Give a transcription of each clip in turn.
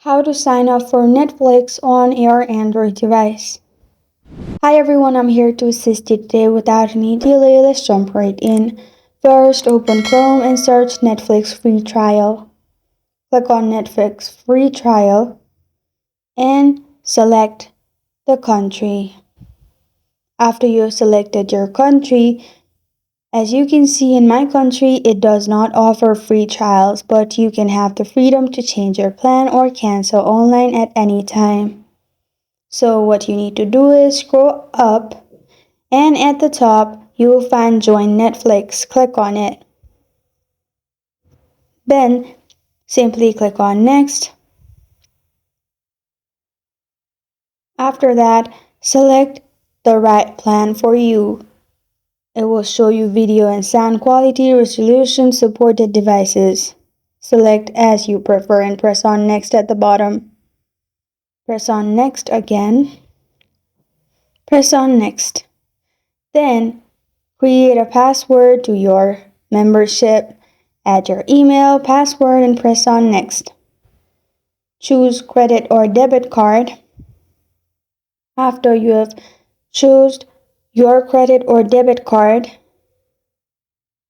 How to sign up for Netflix on your Android device. Hi everyone, I'm here to assist you today. Without any delay, let's jump right in. First, open Chrome and search Netflix free trial. Click on Netflix free trial and select the country. After you've selected your country, as you can see in my country, it does not offer free trials, but you can have the freedom to change your plan or cancel online at any time. So what you need to do is scroll up and at the top you will find Join Netflix. Click on it. Then simply click on Next. After that, select the right plan for you. It will show you video and sound quality, resolution, supported devices. Select as you prefer and press on Next at the bottom. Press on Next again. Press on Next. Then create a password to your membership. Add your email, password, and press on Next. Choose credit or debit card. After you have chosen your credit or debit card,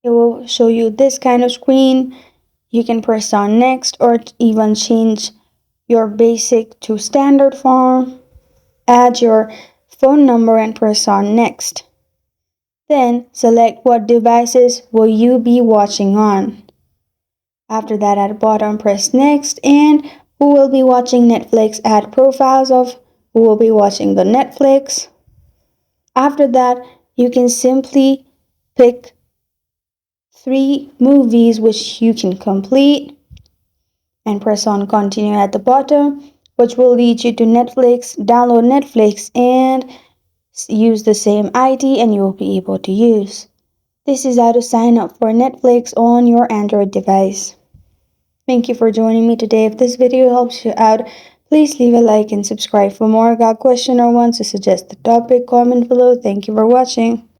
it will show you this kind of screen. You can press on Next or even change your basic to standard form. Add your phone number and press on Next. Then select what devices will you be watching on. After that, at the bottom, press Next, and who will be watching Netflix? Add profiles of who will be watching the Netflix. After that, you can simply pick 3 movies which you can complete and press on Continue at the bottom, which will lead you to Netflix. Download Netflix and use the same ID and you will be able to use. This is how to sign up for Netflix on your Android device. Thank you for joining me today. If this video helps you out, please leave a like and subscribe for more. Got a question or want to suggest the topic? Comment below. Thank you for watching.